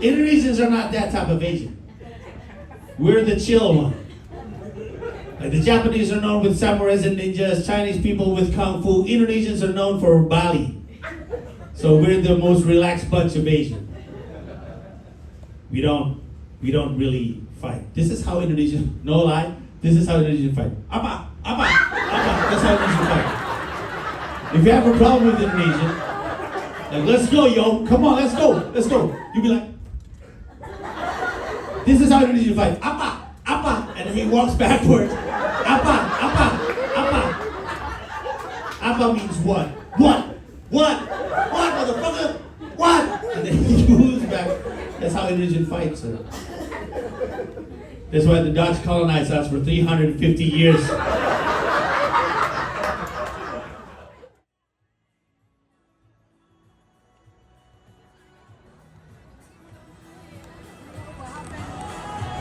Indonesians are not that type of Asian. We're the chill one. Like the Japanese are known with samurais and ninjas, Chinese people with kung fu. Indonesians are known for Bali. So we're the most relaxed bunch of Asian. We don't really fight. This is how Indonesian, no lie, this is how Indonesian fight. Apa, apa, apa. That's how Indonesian fight. If you have a problem with Indonesian, like let's go, yo, come on, let's go. You be like, this is how Indonesian fight. Apa, apa, and then he walks backwards. Apa, apa, apa. Apa means what? What, motherfucker? What? And then he moves back. That's how Indonesian fights. That's why the Dutch colonized us for 350 years.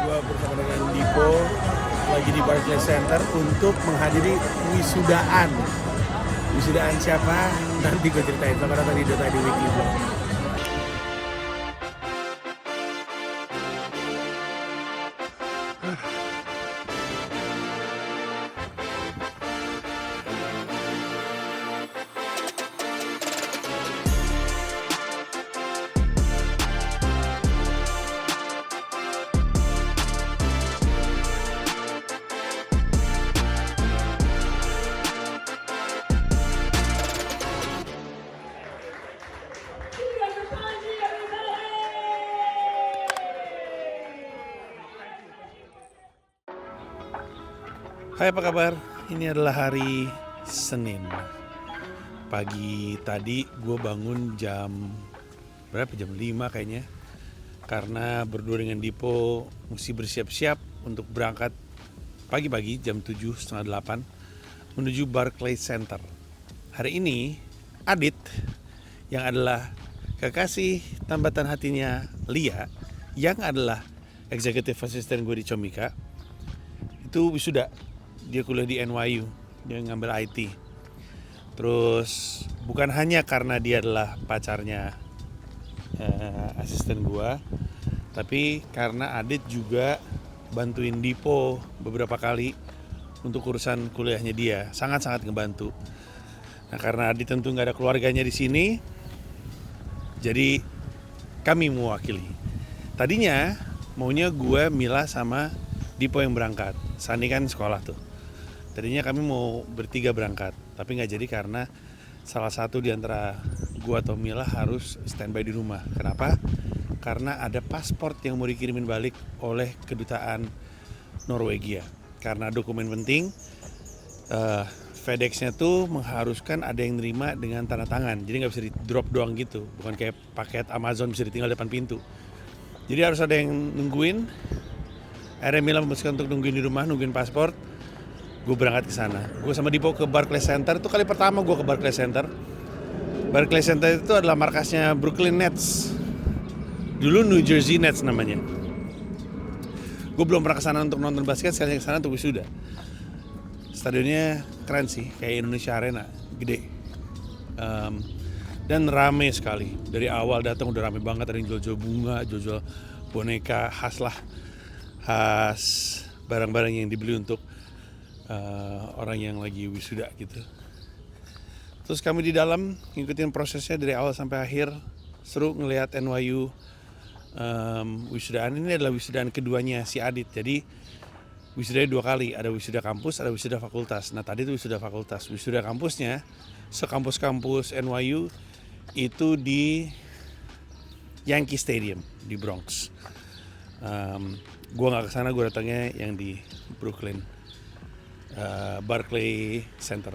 Gua bersama dengan Dipo lagi di Barclays Center untuk menghadiri wisudaan. Wisudaan siapa? Nanti gue ceritain. Selamat datang di Dota di Wikiblog. Hai, apa kabar? Ini adalah hari Senin. Pagi tadi gue bangun jam berapa? Jam 5 kayaknya. Karena berdua dengan Dipo mesti bersiap-siap untuk berangkat pagi-pagi jam 7, setengah 8 menuju Barclays Center. Hari ini Adit yang adalah kekasih tambatan hatinya Lia, yang adalah executive assistant gue di Comika, itu wisuda. Dia kuliah di NYU, dia ngambil IT. Terus bukan hanya karena dia adalah pacarnya asisten gua, tapi karena Adit juga bantuin Dipo beberapa kali untuk urusan kuliahnya dia, sangat-sangat ngebantu. Nah, karena Adit tentu nggak ada keluarganya di sini, jadi kami mewakili. Tadinya maunya gue, Mila sama Dipo yang berangkat. Sani kan sekolah tuh. Tadinya kami mau bertiga berangkat, tapi nggak jadi karena salah satu di antara gua atau Mila harus standby di rumah. Kenapa? Karena ada paspor yang mau dikirimin balik oleh kedutaan Norwegia. Karena dokumen penting, FedEx-nya tuh mengharuskan ada yang nerima dengan tanda tangan. Jadi nggak bisa di drop doang gitu, bukan kayak paket Amazon bisa ditinggal depan pintu. Jadi harus ada yang nungguin. Akhirnya Mila memutuskan untuk nungguin di rumah, nungguin paspor. Gue berangkat ke sana. Gue sama Dipo ke Barclays Center. Itu kali pertama gue ke Barclays Center. Barclays Center itu adalah markasnya Brooklyn Nets. Dulu New Jersey Nets namanya. Gue belum pernah ke sana untuk nonton basket, sekali ke sana untuk wisuda. Stadionnya keren sih, kayak Indonesia Arena, gede. Dan rame sekali. Dari awal datang udah rame banget, ada yang jual-jual bunga, jual-jual boneka, khas barang-barang yang dibeli untuk orang yang lagi wisuda gitu. Terus kami di dalam ngikutin prosesnya dari awal sampai akhir. Seru ngelihat NYU wisudaan. Ini adalah wisudaan keduanya si Adit. Jadi wisudanya 2 kali, ada wisuda kampus, ada wisuda fakultas. Nah tadi itu wisuda fakultas. Wisuda kampusnya sekampus-kampus NYU itu di Yankee Stadium di Bronx. Gue nggak kesana, gue datangnya yang di Brooklyn. Barclays Center.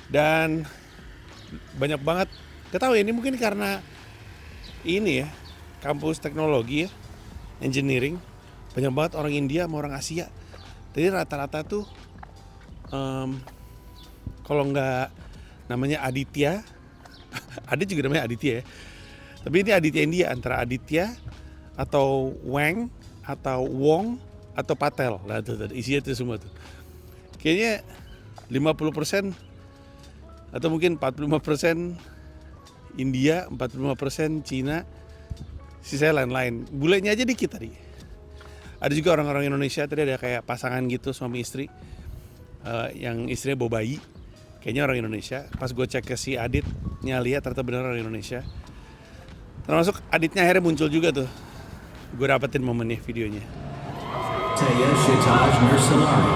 Dan banyak banget, gak tahu ya, ini mungkin karena ini ya, kampus teknologi ya, engineering, banyak banget orang India sama orang Asia. Jadi rata-rata tuh kalau nggak namanya Aditya, Adit juga namanya Aditya ya, tapi ini Aditya India, antara Aditya atau Wang atau Wong atau Patel. Nah tuh isinya itu semua tuh. Kayaknya 50% atau mungkin 45% India, 45% Cina, sisanya lain-lain. Bulenya aja dikit tadi. Ada juga orang-orang Indonesia, tadi ada kayak pasangan gitu suami istri, yang istrinya bawa bayi, kayaknya orang Indonesia. Pas gue cek ke si Aditnya lihat ternyata benar orang Indonesia. Termasuk Aditnya akhirnya muncul juga tuh. Gue dapetin momennya videonya. Taya Shitaj Nursalari,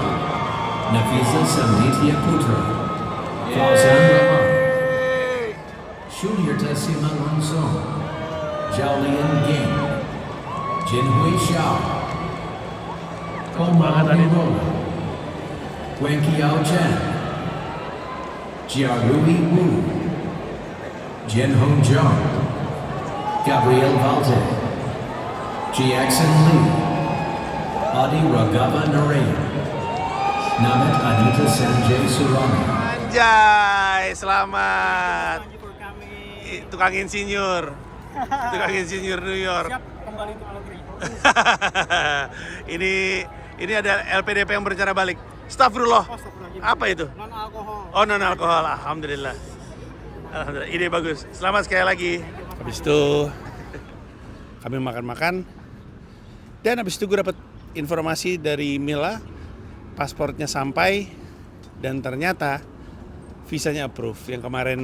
Nafisa Samnitya Putra, Fauzan Rahman, Shunyata Siman Langsong, Jiaolian Ging, Jinhui Xiao, Koma Nirola, Wen Qiao Chen, Jiarui Wu, Jin Hong Zhang, Gabriel Valde, Jiaxin Li, Adi Raghava Narayan, Namit Anita Sanjay Surana. Anjay, selamat. Tukang insinyur. Tukang insinyur New York. Siap kembali untuk negeri. ini ada LPDP yang berencana balik. Astagfirullah. Apa itu? Non alkohol. Oh, non alkohol. Alhamdulillah. Alhamdulillah. Ide bagus. Selamat sekali lagi. Habis itu kami makan-makan. Dan habis itu gue dapat informasi dari Mila, pasportnya sampai dan ternyata visanya approve. Yang kemarin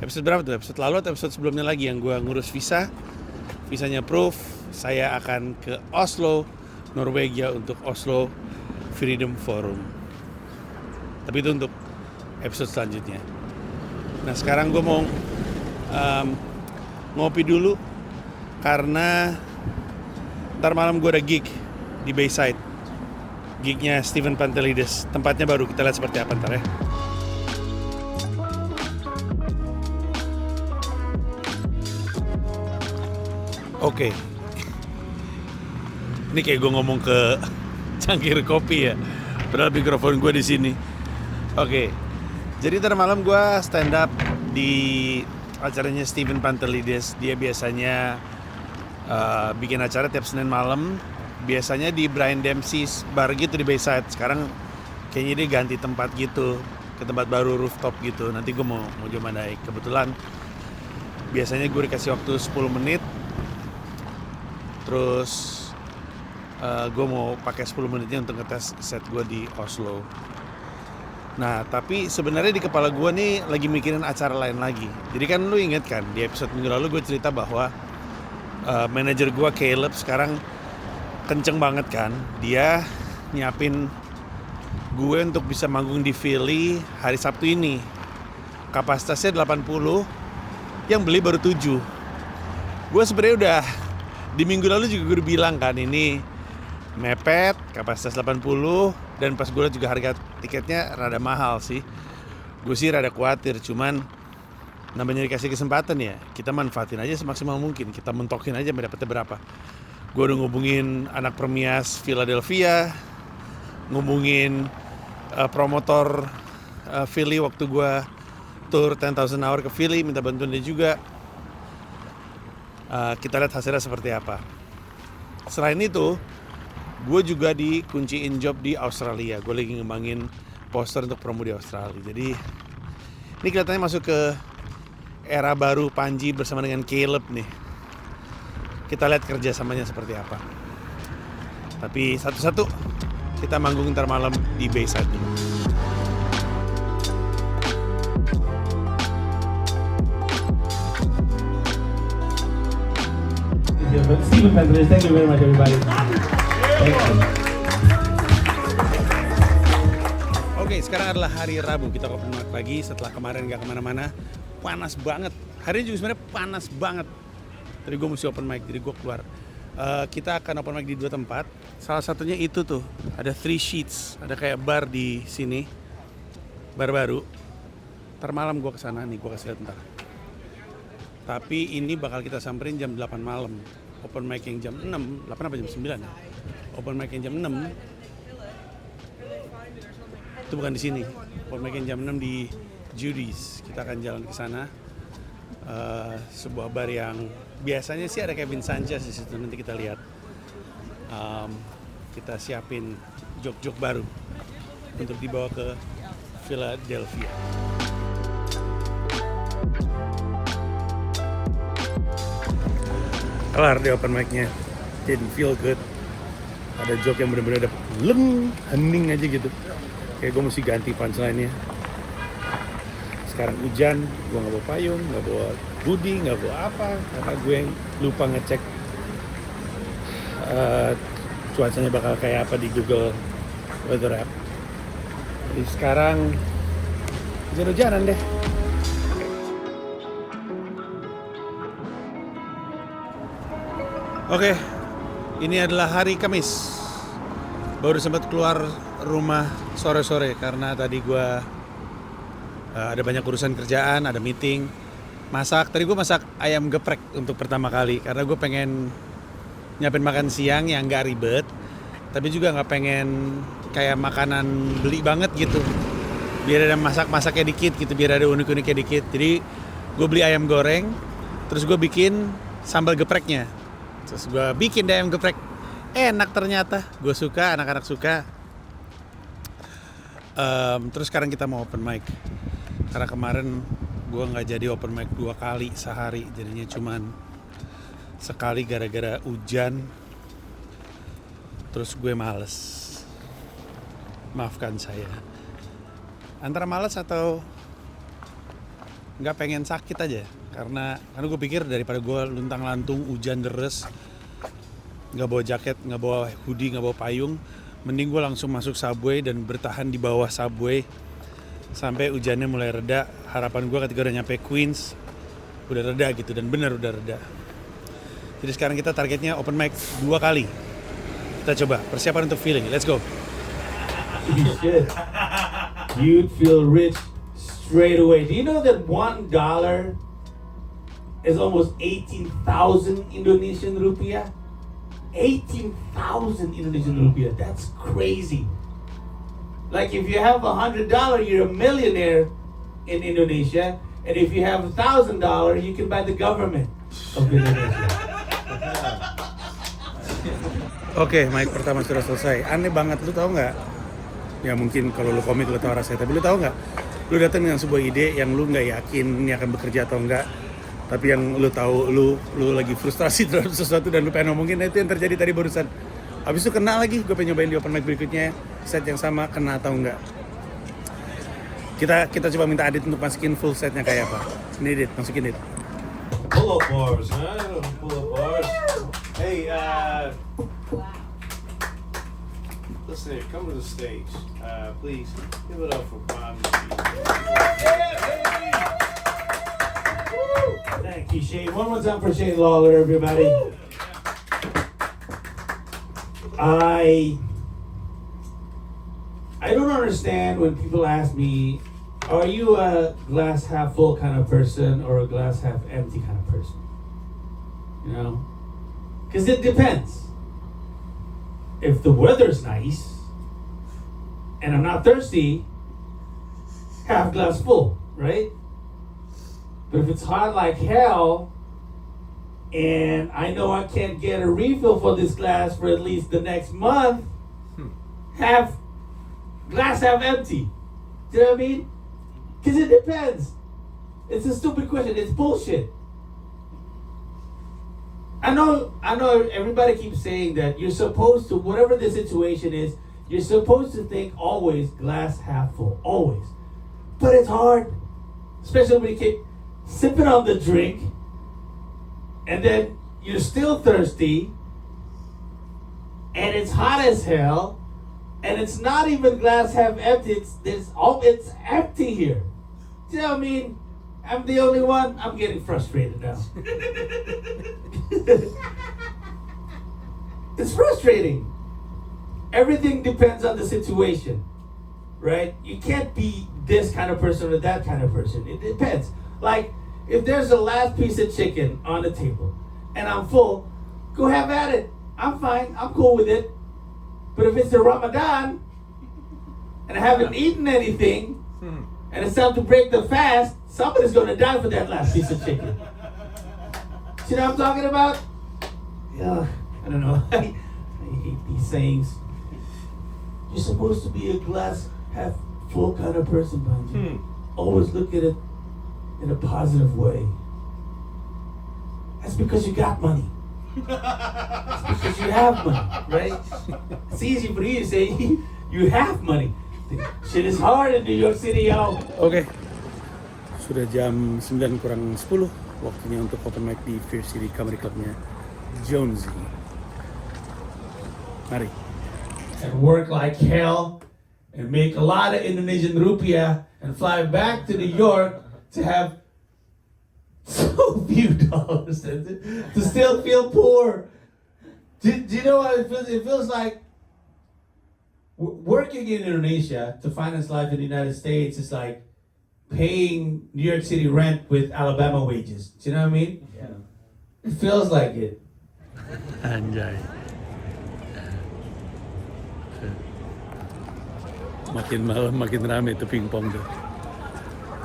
episode berapa tuh? Episode lalu atau episode sebelumnya lagi yang gue ngurus visa. Visanya approve. Saya akan ke Oslo, Norwegia untuk Oslo Freedom Forum. Tapi itu untuk episode selanjutnya. Nah sekarang gue mau ngopi dulu karena ntar malam gue ada gig di Bayside. Gignya Steven Pantelides. Tempatnya baru, kita lihat seperti apa ntar ya. Oke. Ini kayak gue ngomong ke cangkir kopi ya. Padahal mikrofon gue di sini. Oke. Jadi ntar malam gue stand up di acaranya Steven Pantelides. Dia biasanya bikin acara tiap Senin malam. Biasanya di Brian Dempsey's bar gitu di Bayside. Sekarang kayaknya dia ganti tempat gitu, ke tempat baru rooftop gitu. Nanti gue mau coba naik. Kebetulan biasanya gue dikasih waktu 10 menit. Terus gue mau pakai 10 menitnya untuk ngetes set gue di Oslo. Nah tapi sebenarnya di kepala gue nih lagi mikirin acara lain lagi. Jadi kan lu inget kan di episode minggu lalu gue cerita bahwa manajer gue Caleb sekarang kenceng banget kan. Dia nyiapin gue untuk bisa manggung di Philly hari Sabtu ini. Kapasitasnya 80, yang beli baru 7. Gue sebenarnya udah di minggu lalu juga gue udah bilang kan ini mepet, kapasitas 80, dan pas gue liat juga harga tiketnya rada mahal sih. Gue sih rada khawatir, cuman namanya dikasih kesempatan ya, kita manfaatin aja semaksimal mungkin, kita mentokin aja dapetnya berapa. Gue udah ngubungin anak Permias Philadelphia, ngubungin promotor Philly waktu gue tour 10,000 hour ke Philly, minta bantuan dia juga. Kita lihat hasilnya seperti apa. Selain itu, gue juga dikunciin job di Australia. Gue lagi ngembangin poster untuk promo di Australia. Jadi ini kelihatannya masuk ke era baru Panji bersama dengan Caleb nih. Kita lihat kerjasamanya seperti apa. Tapi satu-satu kita manggung ntar malam di Bayside dulu. Steven Pantelides, thank you very much everybody. Thank you. Oke, sekarang adalah hari Rabu. Kita open mic pagi setelah kemarin gak kemana-mana. Panas banget. Hari ini juga sebenarnya panas banget. Tadi gue mesti open mic, jadi gue keluar. Kita akan open mic di 2 tempat. Salah satunya itu tuh, ada 3 Sheets. Ada kayak bar di sini. Bar baru. Ntar malam gue kesana nih, gue kasih lihat ntar. Tapi ini bakal kita samperin jam 8 malam. Open mic yang jam 6, 8 apa jam 9 ya? Open mic yang jam 6 itu bukan di sini. Open mic yang jam 6 di Judy's. Kita akan jalan ke sana. Sebuah bar yang biasanya sih ada Kevin Sanchez di situ. Nanti kita lihat. Kita siapin jok-jok baru untuk dibawa ke Philadelphia. Kelar di open mic-nya. Didn't feel good. Ada joke yang bener-bener dapet hening aja gitu. Kayak gue mesti ganti punchline-nya. Sekarang hujan, gue nggak bawa payung, nggak bawa hoodie, nggak bawa apa, karena gue lupa ngecek cuacanya bakal kayak apa di Google Weather App. Jadi sekarang hujan-hujanan deh. Oke, ini adalah hari Kamis. Baru sempat keluar rumah sore-sore karena tadi gue ada banyak urusan kerjaan, ada meeting, masak. Tadi gue masak ayam geprek untuk pertama kali karena gue pengen nyiapin makan siang yang gak ribet, tapi juga nggak pengen kayak makanan beli banget gitu. Biar ada masak-masaknya dikit gitu, biar ada unik-uniknya dikit. Jadi gue beli ayam goreng, terus gue bikin sambal gepreknya. Terus gue bikin deh ayam geprek, enak ternyata, gue suka, anak-anak suka. Terus sekarang kita mau open mic, karena kemarin gue nggak jadi open mic 2 kali sehari, jadinya cuman sekali gara-gara hujan. Terus gue males, maafkan saya. Antara males atau nggak pengen sakit aja. Karena gue pikir daripada gue luntang-lantung hujan deres, nggak bawa jaket, nggak bawa hoodie, nggak bawa payung, mending gue langsung masuk subway dan bertahan di bawah subway sampai hujannya mulai reda. Harapan gue ketika udah nyampe Queens udah reda gitu, dan bener udah reda. Jadi sekarang kita targetnya open mic 2 kali. Kita coba persiapan untuk feeling. Let's go. Shit. You'd feel rich straight away. Do you know that $1 is almost 18,000 Indonesian rupiah? 18,000 Indonesian rupiah. That's crazy. Like if you have $100, you're a millionaire in Indonesia, and if you have $1,000, you can buy the government of Indonesia. Oke, mic pertama sudah selesai. Aneh banget, lu tahu nggak? Ya mungkin kalau lu komik lu tahu rasanya, tapi lu tahu nggak? Lu datang dengan sebuah ide yang lu nggak yakin ini akan bekerja atau enggak, tapi yang lu tahu lu lagi frustrasi terhadap sesuatu dan lu pengen ngomongin. Nah, itu yang terjadi tadi barusan. Habis itu kena lagi, gue pengen nyobain di open mic berikutnya set yang sama, kena atau enggak. Kita coba minta Adit untuk masukin full setnya kayak apa. Ini Adit, masukin Adit. Pull up bars, man. Pull up bars. Hey, listen here, come to the stage. Please give it up for Prime. Thank you, Shane. One more time for Shane Lawler, everybody. I don't understand when people ask me, are you a glass half full kind of person or a glass half empty kind of person? You know? Because it depends. If the weather's nice and I'm not thirsty, half glass full, right? But if it's hot like hell and I know I can't get a refill for this glass for at least the next month, glass half empty. Do you know what I mean? Because it depends. It's a stupid question. It's bullshit. I know everybody keeps saying that you're supposed to, whatever the situation is, you're supposed to think always glass half full, always. But it's hard, especially when you keep sipping on the drink and then you're still thirsty and it's hot as hell and it's not even glass half empty, it's empty here. Do you know what I mean? I'm the only one. I'm getting frustrated now. It's frustrating. Everything depends on the situation, right? You can't be this kind of person or that kind of person. It depends. Like, if there's a last piece of chicken on the table and I'm full, go have at it. I'm fine. I'm cool with it. But if it's the Ramadan and I haven't eaten anything and it's time to break the fast, somebody's going to die for that last piece of chicken. See what I'm talking about? Yeah, I don't know. I hate these sayings. You're supposed to be a glass half full kind of person, Banji. Always look at it in a positive way. That's because you got money. Because you have money, right? It's easy for you to say you have money. Shit is hard in New York City, yo. Oke, sudah jam 9 kurang 10. Waktunya untuk open mic di Fierce City Comedy Clubnya Jonesy. Mari. And work like hell and make a lot of Indonesian rupiah and fly back to New York to have so few dollars to still feel poor. Do you know what it feels? It feels like working in Indonesia to finance life in the United States is like paying New York City rent with Alabama wages. Do you know what I mean? Yeah. It feels like it. Anjay. Makin malam makin rame tuh pingpong tuh.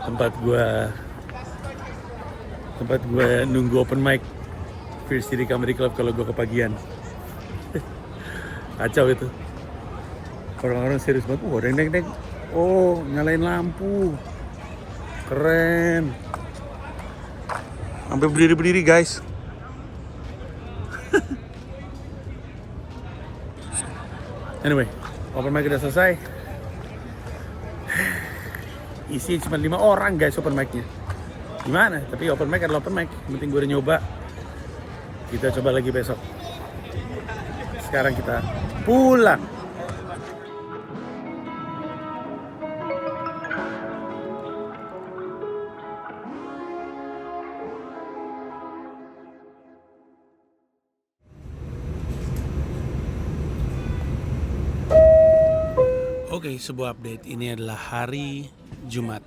Tempat gua nunggu open mic Fierce City Comedy Club kalau gua kepagian. Kacau itu. Orang-orang serius banget. Oh, deng. Oh, nyalain lampu. Keren. Sampai berdiri-berdiri, guys. Anyway, open mic udah selesai. Isi cuma 5 orang guys open mic-nya. Gimana? Tapi open mic adalah open mic. Yang penting gue udah nyoba. Kita coba lagi besok. Sekarang kita pulang. Oke, sebuah update. Ini adalah hari Jumat.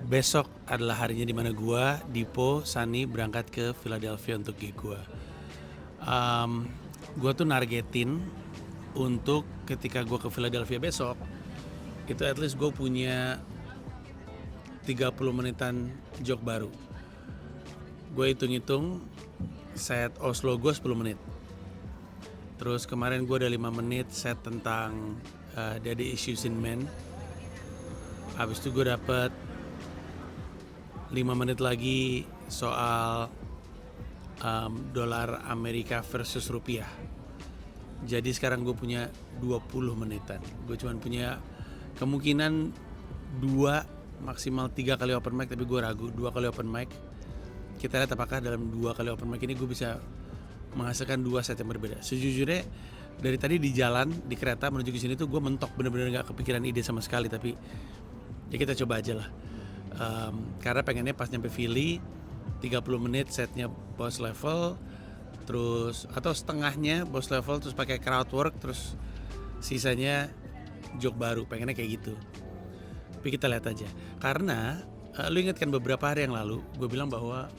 Besok adalah harinya dimana gua, Dipo, Sani berangkat ke Philadelphia untuk gig gua. Gua tuh nargetin untuk ketika gua ke Philadelphia besok, itu at least gua punya 30 menitan joke baru. Gue hitung-hitung set Oslo gua 10 menit. Terus kemarin gua ada 5 menit set tentang Daddy Issues in Men. Habis itu gue dapet 5 menit lagi soal dolar Amerika versus rupiah. Jadi sekarang gue punya 20 menitan. Gue cuma punya kemungkinan 2 maksimal 3 kali open mic, tapi gue ragu 2 kali open mic. Kita lihat apakah dalam 2 kali open mic ini gue bisa menghasilkan 2 set yang berbeda. Sejujurnya dari tadi di jalan, di kereta menuju ke sini tuh gue mentok, bener-bener gak kepikiran ide sama sekali. Tapi ya kita coba aja lah. Karena pengennya pas nyampe Philly 30 menit setnya boss level, terus atau setengahnya boss level terus pakai crowd work, terus sisanya joke baru. Pengennya kayak gitu. Tapi kita lihat aja. Karena lu ingat kan beberapa hari yang lalu gue bilang bahwa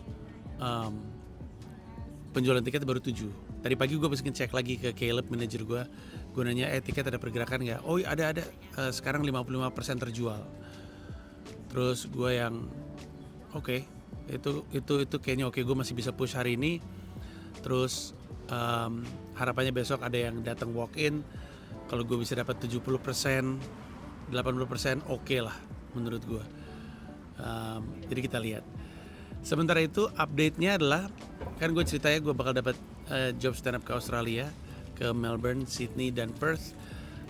penjualan tiket baru 7. Tadi pagi gue harus ngecek lagi ke Caleb, manajer gue. Gue nanya, tiket ada pergerakan nggak? Oh ada. Sekarang 55% terjual. Terus gue yang, oke, itu kayaknya oke. Gue masih bisa push hari ini. Terus harapannya besok ada yang datang walk in. Kalau gue bisa dapat 70%, 80% oke lah menurut gue. Jadi kita lihat. Sementara itu update-nya adalah, kan gue ceritanya gue bakal dapat job stand up ke Australia, ke Melbourne, Sydney, dan Perth.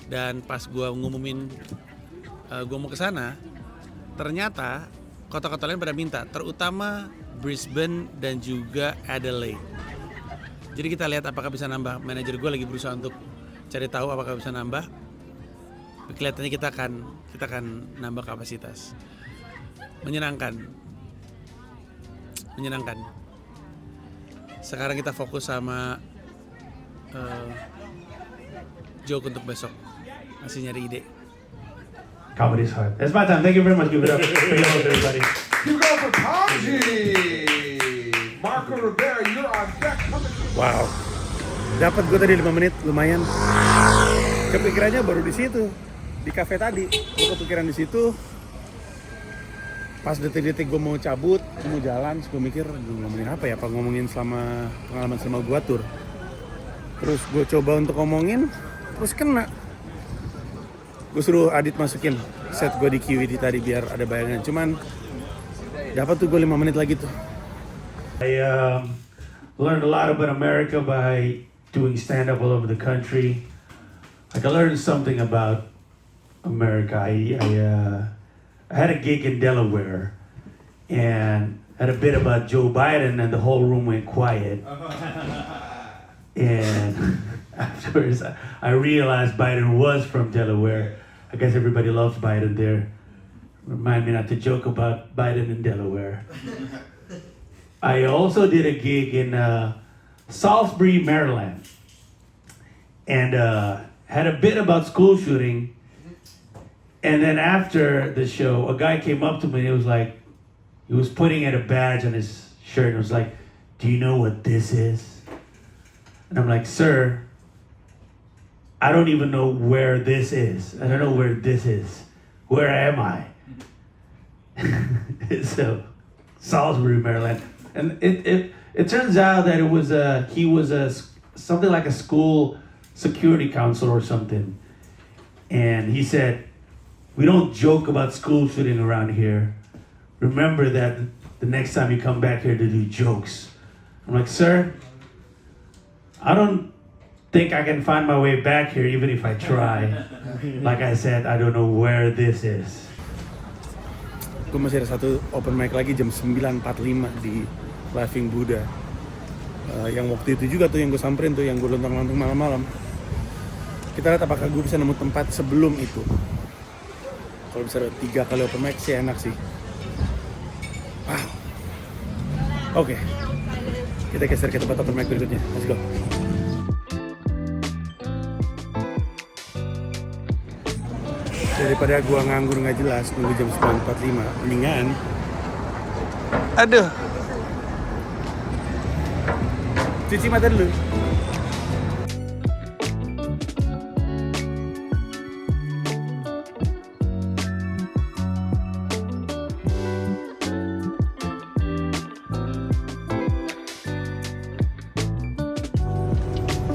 Dan pas gue ngumumin gue mau ke sana, ternyata kota-kota lain pada minta, terutama Brisbane dan juga Adelaide. Jadi kita lihat apakah bisa nambah. Manajer gue lagi berusaha untuk cari tahu apakah bisa nambah. Kelihatannya kita akan nambah kapasitas. Menyenangkan. Sekarang kita fokus sama joke untuk besok. Masih nyari ide. Comedy's hard. That's my time. Thank you very much. Give it up for your host, everybody. You go for Ponzi! Marco Rivera, you're on deck coming to... Wow. Dapat gue tadi 5 menit, lumayan. Kepikirannya baru di situ, di kafe tadi. Gue kepikiran di situ. Pas detik-detik gue mau cabut, gue mau jalan, gue mikir gue ngomongin apa ya? Apa ngomongin selama pengalaman selama gue tour. Terus gue coba untuk ngomongin, terus kena. Gue suruh Adit masukin set gue di QED tadi biar ada bayangan. Cuman dapat tuh gue 5 menit lagi tuh. learned a lot about America by doing stand-up all over the country. Like I learned something about America. I had a gig in Delaware and had a bit about Joe Biden, and the whole room went quiet. And afterwards, I realized Biden was from Delaware. I guess everybody loves Biden there. Remind me not to joke about Biden in Delaware. I also did a gig in Salisbury, Maryland, and had a bit about school shooting. And then after the show, a guy came up to me and he was like, he was putting at a badge on his shirt and was like, "Do you know what this is?" And I'm like, "Sir, I don't even know where this is. I don't know where this is. Where am I?" So, Salisbury, Maryland. And it turns out that he was something like a school security counselor or something. And he said, "We don't joke about school shooting around here. Remember that the next time you come back here to do jokes." I'm like, "Sir, I don't think I can find my way back here even if I try. Like I said, I don't know where this is." Gue masih ada satu open mic lagi jam 9.45 di Laughing Buddha. Yang waktu itu juga tuh yang gue samperin tuh, yang gue lontang-lantung malam-malam. Kita lihat apakah gue bisa nemu tempat sebelum itu. Kalau bisa ada 3 kali open mic sih enak sih. Oke. Kita geser ke tempat open mic berikutnya. Let's go. Daripada gua nganggur nggak jelas nunggu jam 9.45, mendingan cuci mata dulu.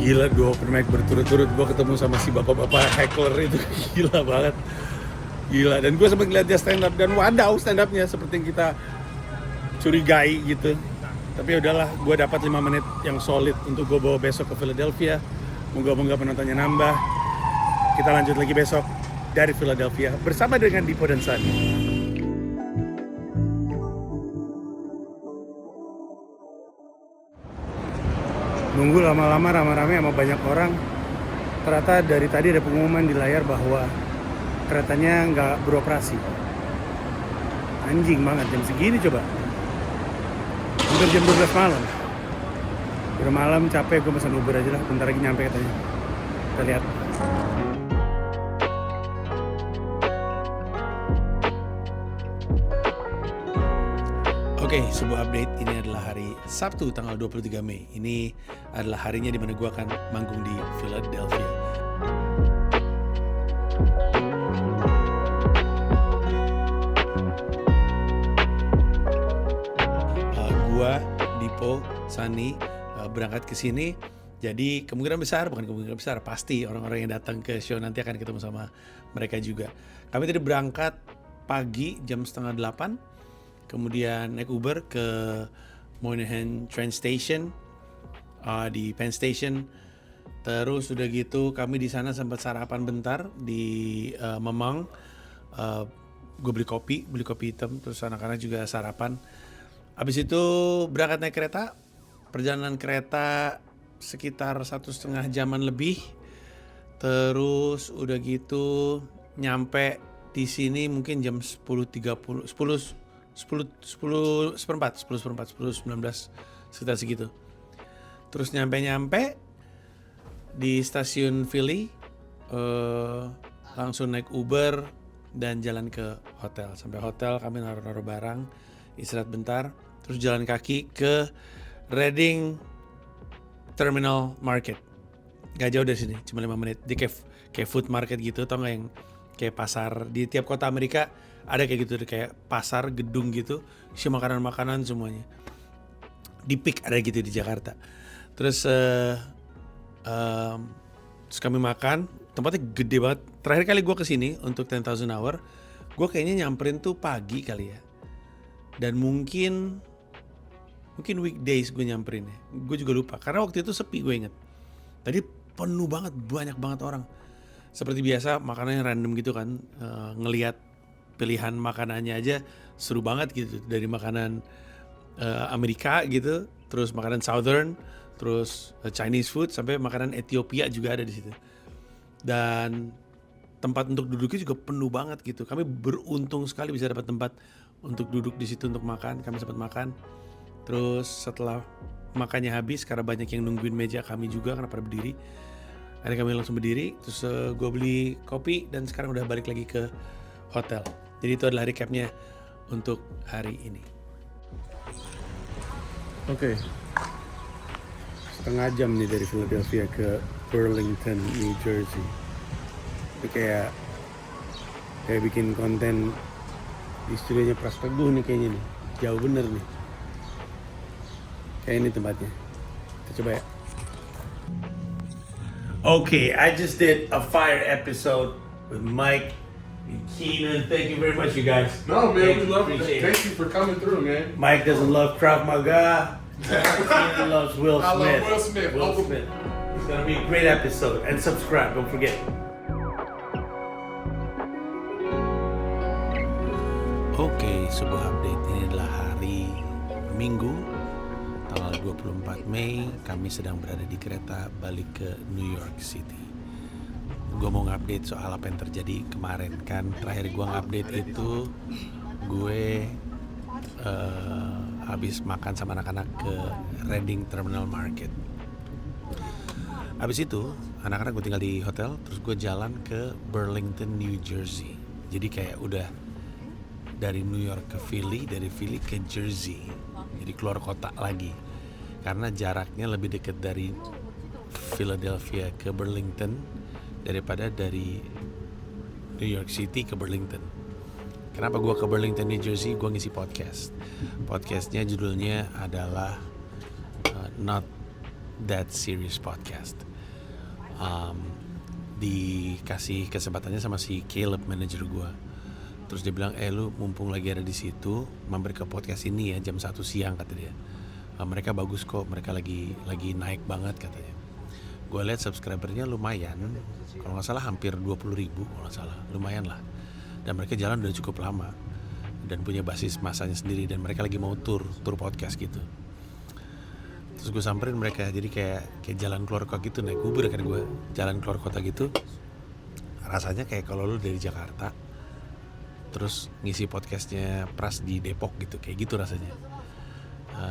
Gila, 2 open mic berturut-turut gue ketemu sama si bapak-bapak heckler itu. Gila banget. Gila, dan gue sempat ngeliat dia stand up, dan wadaw stand upnya seperti yang kita curigai gitu. Tapi udahlah, gue dapat 5 menit yang solid untuk gue bawa besok ke Philadelphia. Moga-moga penontonnya nambah. Kita lanjut lagi besok dari Philadelphia bersama dengan Dipo dan Sunny. Nunggu lama-lama rame-rame sama banyak orang. Ternyata dari tadi ada pengumuman di layar bahwa keretanya nggak beroperasi. Anjing banget, jam segini coba. Hampir jam 12 malam. Udah malam, capek, gue pesan Uber aja lah. Bentar lagi nyampe katanya. Kita lihat. Oke, sebuah update. Ini adalah hari Sabtu tanggal 23 Mei. Ini adalah harinya di mana gue akan manggung di Philadelphia. Gue, Dipo, Sunny berangkat ke sini. Jadi kemungkinan besar, bukan kemungkinan besar, pasti orang-orang yang datang ke show nanti akan ketemu sama mereka juga. Kami tadi berangkat pagi jam 7:30. Kemudian naik Uber ke Moynihan Train Station di Penn Station. Terus udah gitu kami di sana sempat sarapan bentar di Memang. Gue beli kopi hitam. Terus anak-anak juga sarapan. Abis itu berangkat naik kereta. Perjalanan kereta sekitar 1,5 jaman lebih. Terus udah gitu nyampe di sini mungkin jam 10.19 sekitar segitu. Terus nyampe di stasiun Philly, langsung naik Uber dan jalan ke hotel. Sampai hotel kami naruh barang, istirahat bentar, terus jalan kaki ke Reading Terminal Market. Gak jauh dari sini, cuma 5 menit. Di kayak food market gitu, tau gak yang kayak pasar di tiap kota Amerika ada kayak gitu, kayak pasar gedung gitu, isi makanan-makanan semuanya. Di Peak ada gitu di Jakarta. Terus kami makan, tempatnya gede banget. Terakhir kali gue kesini untuk 10,000 Hour, gue kayaknya nyamperin tuh pagi kali ya. Dan mungkin Mungkin weekdays gue nyamperin ya. Gue juga lupa karena waktu itu sepi, gue inget. Tadi penuh banget, banyak banget orang. Seperti biasa makanannya random gitu kan. Ngelihat pilihan makanannya aja seru banget gitu. Dari makanan Amerika gitu, terus makanan Southern, terus Chinese food, sampai makanan Ethiopia juga ada di situ. Dan tempat untuk duduknya juga penuh banget gitu. Kami beruntung sekali bisa dapat tempat untuk duduk di situ untuk makan. Kami sempat makan. Terus setelah makannya habis, karena banyak yang nungguin meja kami juga karena pada berdiri, akhirnya kami langsung berdiri. Terus gue beli kopi dan sekarang udah balik lagi ke hotel. Jadi itu adalah recapnya untuk hari ini. Oke. Setengah jam nih dari Philadelphia ke Burlington, New Jersey. Ini kayak bikin konten di studionya Pras Teguh nih kayaknya nih. Jauh bener nih. Kayak ini tempatnya. Kita coba ya. Okay, I just did a fire episode with Mike and Keenan. Thank you very much, you guys. No, man, we love it. Appreciate Thank you for coming through, man. Mike doesn't love Krav Maga. Keenan loves Will I Smith. love Will Smith. Will Smith. It's gonna be a great episode. And subscribe, don't forget. Oke, sebuah update. Ini adalah hari Minggu, tanggal 24 Mei. Kami sedang berada di kereta balik ke New York City. Gue mau ngupdate soal apa yang terjadi kemarin. Kan terakhir gue ngupdate itu gue habis makan sama anak-anak ke Reading Terminal Market. Habis itu anak-anak gue tinggal di hotel, terus gue jalan ke Burlington, New Jersey. Jadi kayak udah dari New York ke Philly, dari Philly ke Jersey. Jadi keluar kota lagi. Karena jaraknya lebih dekat dari Philadelphia ke Burlington daripada dari New York City ke Burlington. Kenapa gue ke Burlington, New Jersey? Gue ngisi podcast. Podcastnya judulnya adalah Not That Serious Podcast. Dikasih kesempatannya sama si Caleb, manajer gue. Terus dia bilang, lu mumpung lagi ada di situ, mampir ke podcast ini ya jam 1 siang kata dia. Mereka bagus kok, mereka lagi naik banget katanya. Gue lihat subscribernya lumayan, kalau nggak salah hampir 20.000 kalau nggak salah, lumayan lah. Dan mereka jalan udah cukup lama dan punya basis masanya sendiri, dan mereka lagi mau tour podcast gitu. Terus gue samperin mereka, jadi kayak jalan keluar kota gitu, naik Uber kan gue, jalan keluar kota gitu. Rasanya kayak kalau lu dari Jakarta terus ngisi podcastnya Pras di Depok gitu, kayak gitu rasanya.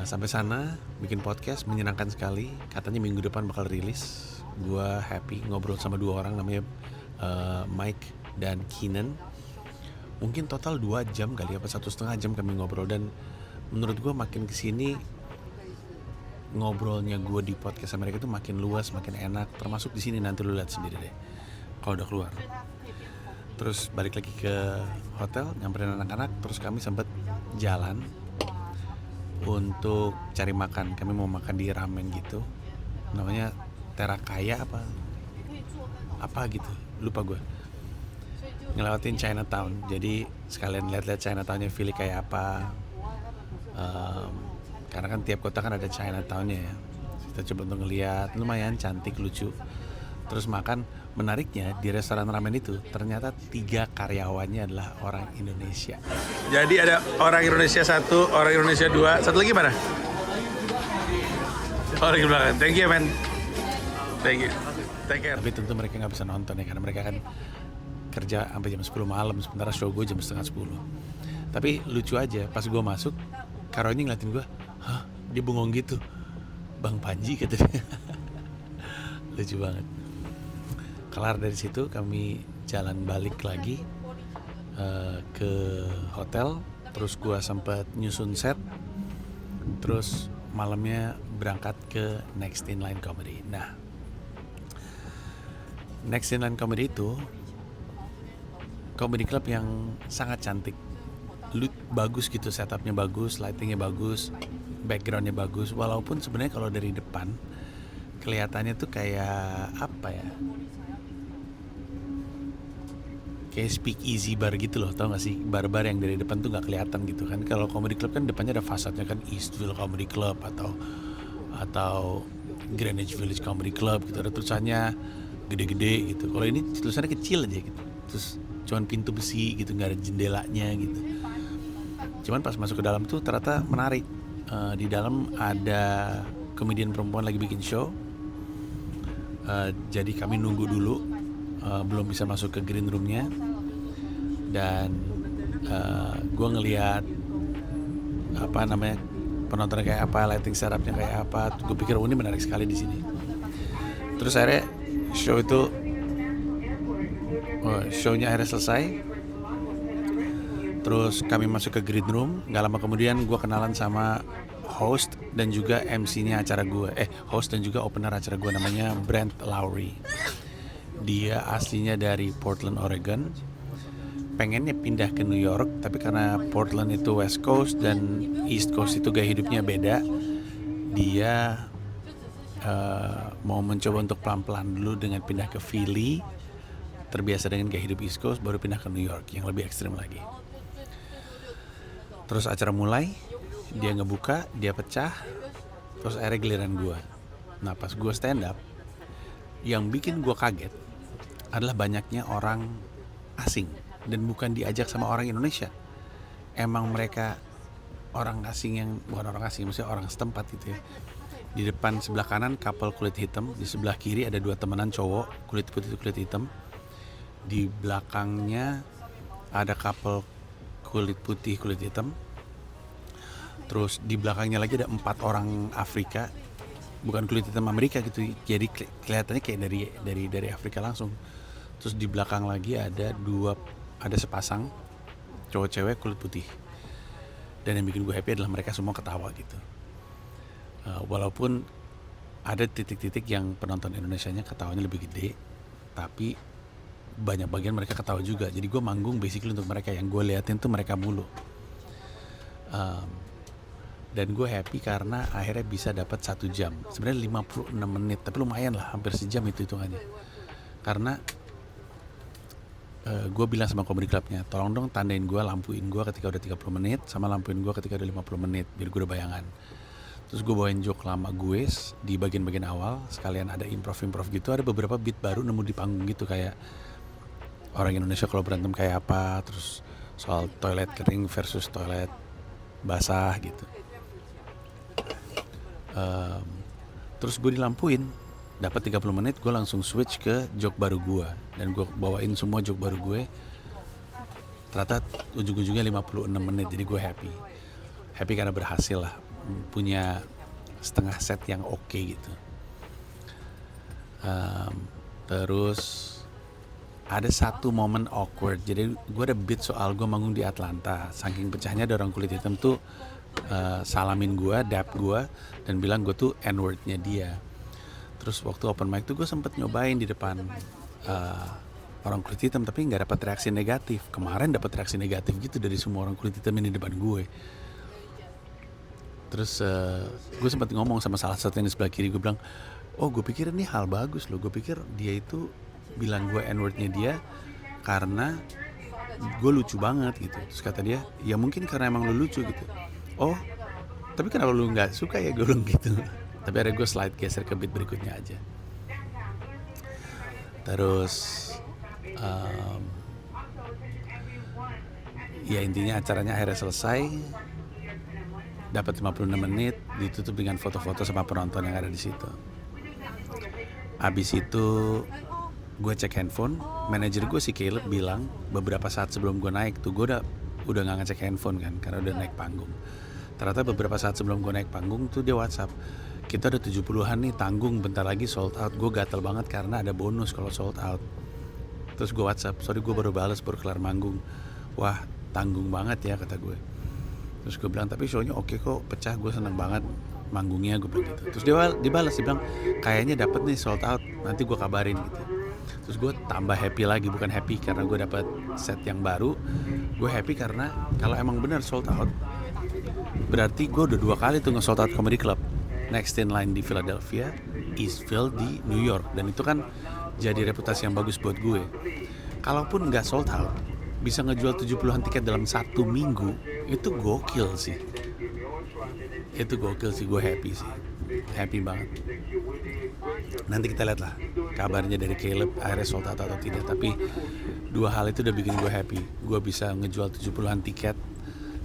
Sampai sana bikin podcast menyenangkan sekali. Katanya minggu depan bakal rilis. Gua happy ngobrol sama 2 orang namanya Mike dan Keenan. Mungkin total 2 jam kali, apa 1,5 jam kami ngobrol. Dan menurut gua makin kesini ngobrolnya gua di podcast mereka itu makin luas, makin enak. Termasuk di sini, nanti lu lihat sendiri deh kalau udah keluar. Terus balik lagi ke hotel, nyamperin anak-anak. Terus kami sempat jalan untuk cari makan. Kami mau makan di ramen gitu, namanya Terakaya apa gitu, lupa gue. Ngelewatin Chinatown, jadi sekalian lihat-lihat Chinatownnya Philly kayak apa. Karena kan tiap kota kan ada Chinatownnya ya. Kita coba untuk ngeliat, lumayan cantik, lucu. Terus makan. Menariknya di restoran ramen itu ternyata 3 karyawannya adalah orang Indonesia. Jadi ada orang Indonesia 1, orang Indonesia 2, satu lagi mana? Orang di belakang. Thank you man. Thank you. Take care. Tapi tentu mereka nggak bisa nonton ya, karena mereka kan kerja sampai jam 10 malam, sementara show gue jam 9:30. Tapi lucu aja, pas gue masuk, karyawannya ngeliatin gue, hah, dia bengong gitu. Bang Panji katanya. Lucu banget. Kelar dari situ kami jalan balik lagi ke hotel. Terus gue sempat nyusun set. Terus malamnya berangkat ke Next In Line Comedy. Nah, Next In Line Comedy itu comedy club yang sangat cantik. Bagus gitu, setupnya bagus, lightingnya bagus, backgroundnya bagus. Walaupun sebenarnya kalau dari depan kelihatannya tuh kayak apa ya, kayak speak easy bar gitu loh, tau gak sih, bar-bar yang dari depan tuh nggak kelihatan gitu kan. Kalau comedy club kan depannya ada fasadnya kan, Eastville Comedy Club atau Greenwich Village Comedy Club gitu, ada tulisannya gede-gede gitu. Kalau ini tulisannya kecil aja gitu, terus cuman pintu besi gitu, nggak ada jendelanya gitu. Cuman pas masuk ke dalam tuh ternyata menarik. Di dalam ada komedian perempuan lagi bikin show. Jadi kami nunggu dulu, belum bisa masuk ke green roomnya. Dan gue ngeliat penontonnya kayak apa, lighting setupnya kayak apa. Gue pikir ini menarik sekali di sini. Terus akhirnya shownya akhirnya selesai. Terus kami masuk ke green room. Gak lama kemudian gue kenalan sama host dan juga MC-nya acara gue. Host dan juga opener acara gue, namanya Brent Lowry. Dia aslinya dari Portland, Oregon. Pengennya pindah ke New York, tapi karena Portland itu West Coast dan East Coast itu gaya hidupnya beda, dia mau mencoba untuk pelan-pelan dulu dengan pindah ke Philly, terbiasa dengan gaya hidup East Coast, baru pindah ke New York yang lebih ekstrim lagi. Terus acara mulai, dia ngebuka, dia pecah, terus akhirnya giliran gue. Nah pas gue stand up, yang bikin gue kaget adalah banyaknya orang asing dan bukan diajak sama orang Indonesia. Emang mereka orang asing bukan orang asing, maksudnya orang setempat gitu ya. Di depan sebelah kanan couple kulit hitam, di sebelah kiri ada 2 temenan cowok kulit putih kulit hitam. Di belakangnya ada couple kulit putih kulit hitam. Terus di belakangnya lagi ada 4 orang Afrika, bukan kulit hitam Amerika gitu, jadi kelihatannya kayak dari Afrika langsung. Terus di belakang lagi ada sepasang cowok cewek kulit putih. Dan yang bikin gue happy adalah mereka semua ketawa gitu. Walaupun ada titik-titik yang penonton Indonesianya ketawanya lebih gede, tapi banyak bagian mereka ketawa juga. Jadi gue manggung basically untuk mereka, yang gue liatin tuh mereka mulu. Dan gue happy karena akhirnya bisa dapat 1 jam. Sebenarnya 56 menit, tapi lumayan lah, hampir sejam itu hitungannya. Karena gue bilang sama comedy clubnya, tolong dong tandain gue, lampuin gue ketika udah 30 menit, sama lampuin gue ketika udah 50 menit, biar gue udah bayangan. Terus gue bawain joke lama gue di bagian-bagian awal, sekalian ada improv gitu, ada beberapa beat baru nemu di panggung gitu, kayak orang Indonesia kalau berantem kayak apa, terus soal toilet kering versus toilet basah gitu. Terus gue dilampuin, dapat 30 menit, gue langsung switch ke joke baru gue, dan gue bawain semua joke baru gue. Ternyata ujung-ujungnya 56 menit, jadi gue happy karena berhasil lah, punya setengah set yang oke gitu. Terus ada satu momen awkward. Jadi gue ada beat soal gue manggung di Atlanta, saking pecahnya ada orang kulit hitam tuh salamin gue, dap gue, dan bilang gue tuh N-wordnya dia. Terus waktu open mic tuh gue sempet nyobain di depan orang kulit hitam, tapi nggak dapat reaksi negatif. Kemarin dapat reaksi negatif gitu dari semua orang kulit hitam yang di depan gue. Terus gue sempat ngomong sama salah satu yang di sebelah kiri, gue bilang, oh gue pikir ini hal bagus loh, gue pikir dia itu bilang gue N-wordnya dia karena gue lucu banget gitu. Terus kata dia, ya mungkin karena emang lu lucu gitu. Oh, tapi kenapa lu nggak suka ya, gue bilang gitu. Tapi ada gue slide geser ke beat berikutnya aja. Terus ya intinya acaranya akhirnya selesai, dapat 56 menit, ditutup dengan foto-foto sama penonton yang ada di situ. Abis itu gue cek handphone, manajer gue si Caleb bilang beberapa saat sebelum gue naik tuh, gue udah nggak ngecek handphone kan karena udah naik panggung. Ternyata beberapa saat sebelum gue naik panggung tuh dia WhatsApp, kita udah 70-an nih, tanggung bentar lagi sold out. Gue gatel banget karena ada bonus kalau sold out. Terus gue WhatsApp, sorry gue baru kelar manggung. Wah tanggung banget ya, kata gue. Terus gue bilang, tapi show-nya oke kok, pecah, gue seneng banget manggungnya, gue bilang gitu. Terus dia dibalas, dia bilang kayaknya dapet nih sold out, nanti gue kabarin gitu. Terus gue tambah happy lagi, bukan happy karena gue dapet set yang baru, gue happy karena kalau emang benar sold out, berarti gue udah 2 kali tuh nge-sold out comedy club. Next in line di Philadelphia, Eastville di New York, dan itu kan jadi reputasi yang bagus buat gue. kalaupun nggak sold out, bisa ngejual 70-an tiket dalam 1 minggu, itu gokil sih. Itu gokil sih, gue happy sih. Happy banget. Nanti kita lihat lah kabarnya dari Caleb akhirnya sold out atau tidak. Tapi 2 hal itu udah bikin gue happy. Gue bisa ngejual 70-an tiket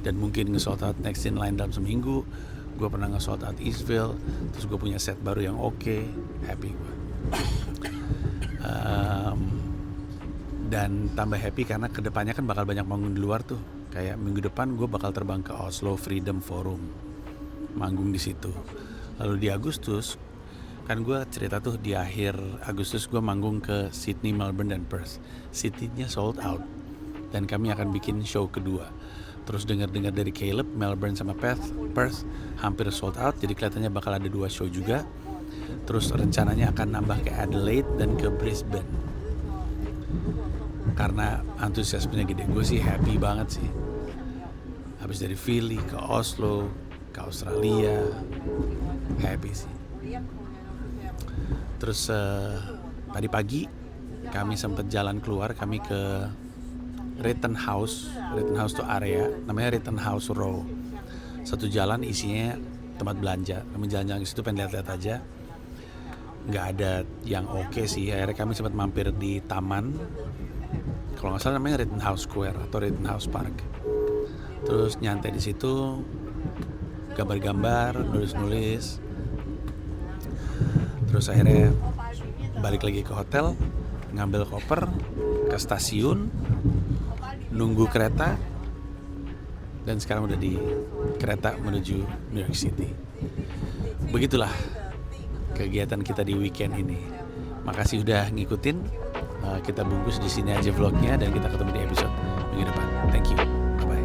dan mungkin nge-sold out Next in Line dalam seminggu. Gue pernah nge-sold out Eastville, terus gue punya set baru yang oke. Happy gue. Dan tambah happy karena kedepannya kan bakal banyak manggung di luar tuh. Kayak minggu depan gue bakal terbang ke Oslo Freedom Forum, manggung di situ. Lalu di Agustus kan gue cerita tuh, di akhir Agustus gue manggung ke Sydney, Melbourne, dan Perth. Sydney-nya sold out dan kami akan bikin show kedua. Terus dengar-dengar dari Caleb, Melbourne sama Perth hampir sold out, jadi kelihatannya bakal ada 2 show juga. Terus rencananya akan nambah ke Adelaide dan ke Brisbane. Karena antusiasmenya gede, gue sih happy banget sih. Habis dari Philly ke Oslo, ke Australia, happy sih. Terus tadi pagi kami sempat jalan keluar, kami ke Rittenhouse. Rittenhouse tuh area, namanya Rittenhouse Row. Satu jalan isinya tempat belanja. Kami jalan-jalan ke situ pengen lihat-lihat aja. Nggak ada yang oke sih. Akhirnya kami sempat mampir di taman. Kalau nggak salah namanya Rittenhouse Square atau Rittenhouse Park. Terus nyantai di situ, gambar-gambar, nulis-nulis. Terus akhirnya balik lagi ke hotel, ngambil koper, ke stasiun, nunggu kereta, dan sekarang udah di kereta menuju New York City. Begitulah kegiatan kita di weekend ini. Makasih udah ngikutin. Kita bungkus di sini aja vlognya dan kita ketemu di episode minggu depan. Thank you. Bye-bye.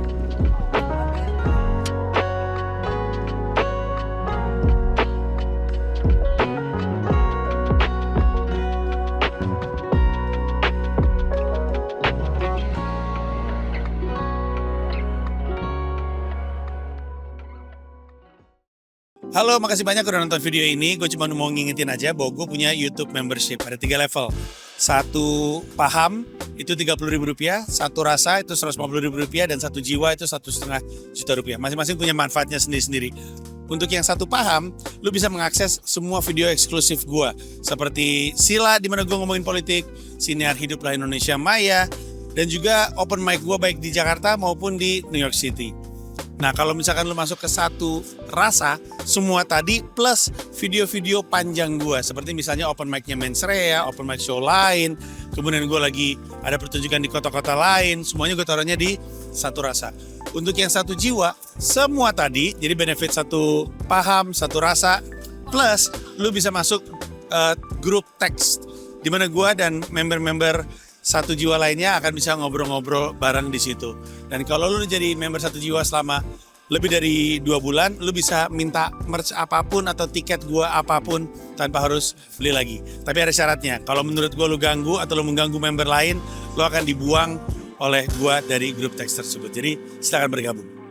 Halo, makasih banyak udah nonton video ini. Gue cuma mau ngingetin aja bahwa gue punya YouTube membership. Ada 3 level. 1 paham itu Rp30.000, 1 rasa itu Rp150.000, dan 1 jiwa itu Rp1,5 juta. Masing-masing punya manfaatnya sendiri-sendiri. Untuk yang 1 paham, lu bisa mengakses semua video eksklusif gue. Seperti Sila, di mana gue ngomongin politik, Siniar Hiduplah Indonesia Maya, dan juga open mic gue baik di Jakarta maupun di New York City. Nah, kalau misalkan lu masuk ke 1 rasa, semua tadi plus video-video panjang gue. Seperti misalnya open mic-nya Mens Rea, open mic show lain, kemudian gue lagi ada pertunjukan di kota-kota lain, semuanya gue taruhnya di 1 rasa. Untuk yang 1 jiwa, semua tadi, jadi benefit 1 paham, 1 rasa, plus lu bisa masuk grup teks, di mana gue dan member-member 1 jiwa lainnya akan bisa ngobrol-ngobrol bareng di situ. Dan kalau lu jadi member 1 jiwa selama lebih dari 2 bulan, lu bisa minta merch apapun atau tiket gua apapun tanpa harus beli lagi. Tapi ada syaratnya. Kalau menurut gua lu ganggu atau lu mengganggu member lain, lu akan dibuang oleh gua dari grup teks tersebut. Jadi silakan bergabung.